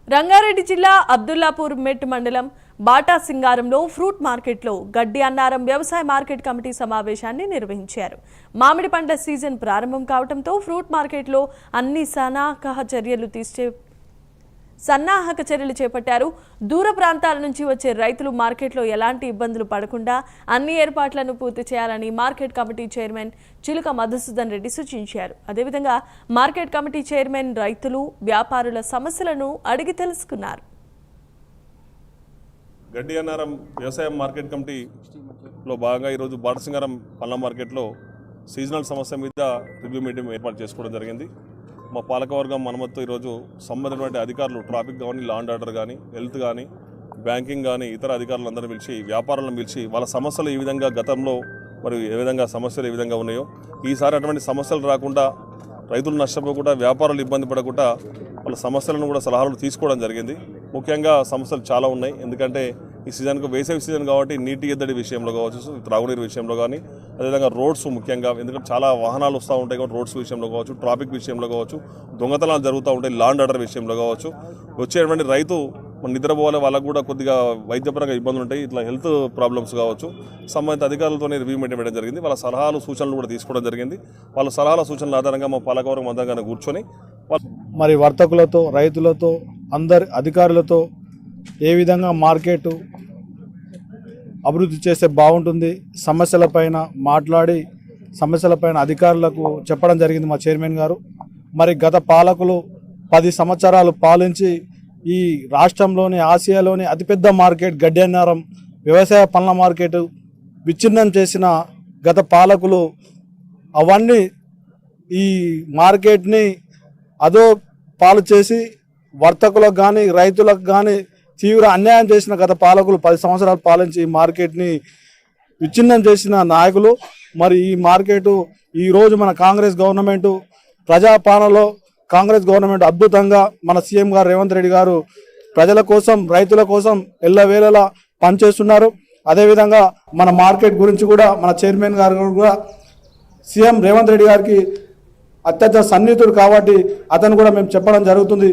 రంగారెడ్డి జిల్లా అబ్దుల్లాపూర్ మెట్ మండలం Bata సింగారంలో fruit మార్కెట్లో గడ్డి అన్నారం వ్యవసాయ మార్కెట్ కమిటీ సమావేశాన్ని నిర్వహించారు. మామిడి పంట సీజన్ ప్రారంభం కావడంతో ఫ్రూట్ మార్కెట్లో అన్ని సన్నాహక చర్యలు చేపట్టారు. దూర ప్రాంతాల నుంచి వచ్చే రైతులు మార్కెట్లో ఎలాంటి ఇబ్బందులు పడకుండా అన్ని ఏర్పాట్లను పూర్తి చేయాలని మార్కెట్ కమిటీ చైర్మన్ చిలుక మధుసూదన్ రెడ్డి సూచించారు. అదేవిధంగా మార్కెట్ కమిటీ చైర్మన్ రైతులు, వ్యాపారుల సమస్యలను అడిగి తెలుసుకున్నారు. గడ్డి అన్నారం వ్యవసాయ మార్కెట్ కమిటీలో భాగంగా ఈరోజు బాటసింగారం పళ్ళ మార్కెట్లో సీజనల్ సమస్య మీద రివ్యూ మీటింగ్ ఏర్పాటు చేసుకోవడం జరిగింది. మా పాలకవర్గం మనమతో ఈరోజు సంబంధించినటువంటి అధికారులు, ట్రాఫిక్ కానీ, లా అండ్ ఆర్డర్ కానీ, హెల్త్ కానీ, బ్యాంకింగ్ కానీ, ఇతర అధికారులందరూ పిలిచి, వ్యాపారులను పిలిచి వాళ్ళ సమస్యలు ఈ విధంగా గతంలో మరి ఏ విధంగా సమస్యలు ఏ విధంగా ఉన్నాయో ఈసారి అటువంటి సమస్యలు రాకుండా, రైతులు నష్టపోకుండా, వ్యాపారులు ఇబ్బంది పడకుండా వాళ్ళ సమస్యలను కూడా సలహాలు తీసుకోవడం జరిగింది. ముఖ్యంగా సమస్యలు చాలా ఉన్నాయి. ఎందుకంటే ఈ సీజన్కు వేసవి సీజన్ కాబట్టి నీటి ఎద్దడి విషయంలో కావచ్చు, త్రాగునీరు విషయంలో కానీ, అదేవిధంగా రోడ్స్ ముఖ్యంగా, ఎందుకంటే చాలా వాహనాలు వస్తూ ఉంటాయి కాబట్టి రోడ్స్ విషయంలో కావచ్చు, ట్రాఫిక్ విషయంలో కావచ్చు, దొంగతనాలు జరుగుతూ ఉంటాయి, లా అండ్ ఆర్డర్ విషయంలో కావచ్చు. వచ్చేటువంటి రైతు నిద్రపోవాలి, వాళ్ళకు కూడా కొద్దిగా వైద్యపరంగా ఇబ్బందులు ఉంటాయి, ఇట్లా హెల్త్ ప్రాబ్లమ్స్ కావచ్చు. సంబంధిత అధికారులతోనే రివ్యూ మీటింగ్ పెట్టడం జరిగింది. వాళ్ళ సలహాలు సూచనలు కూడా తీసుకోవడం జరిగింది. వాళ్ళ సలహాల సూచనల ఆధారంగా మా పాలకవర్గం అందంగా కూర్చొని మరి వర్తకులతో, రైతులతో, అందరి అధికారులతో ఏ విధంగా మార్కెట్ అభివృద్ధి చేస్తే బాగుంటుంది, సమస్యలపైన మాట్లాడి సమస్యలపైన అధికారులకు చెప్పడం జరిగింది మా చైర్మన్ గారు. మరి గత పాలకులు 10 సంవత్సరాలు పాలించి ఈ రాష్ట్రంలోని, ఆసియాలోని అతిపెద్ద మార్కెట్ గడ్డి అన్నారం వ్యవసాయ పండ్ల మార్కెట్ విచ్ఛిన్నం చేసిన గత పాలకులు అవన్నీ ఈ మార్కెట్ని అదో పాలు చేసి వర్తకులకు కానీ, రైతులకు కానీ తీవ్ర అన్యాయం చేసిన గత పాలకులు 10 సంవత్సరాలు పాలించి ఈ మార్కెట్ని విచ్ఛిన్నం చేసిన నాయకులు. మరి ఈ మార్కెటు ఈరోజు మన కాంగ్రెస్ గవర్నమెంటు ప్రజాపాలనలో కాంగ్రెస్ గవర్నమెంట్ అద్భుతంగా మన సీఎం గారు రేవంత్ రెడ్డి గారు ప్రజల కోసం, రైతుల కోసం ఎల్లవేళలా పనిచేస్తున్నారు. అదేవిధంగా మన మార్కెట్ గురించి కూడా మన చైర్మన్ గారు కూడా సీఎం రేవంత్ రెడ్డి గారికి అత్యంత సన్నిహితుడు కాబట్టి అతను కూడా మేము చెప్పడం జరుగుతుంది.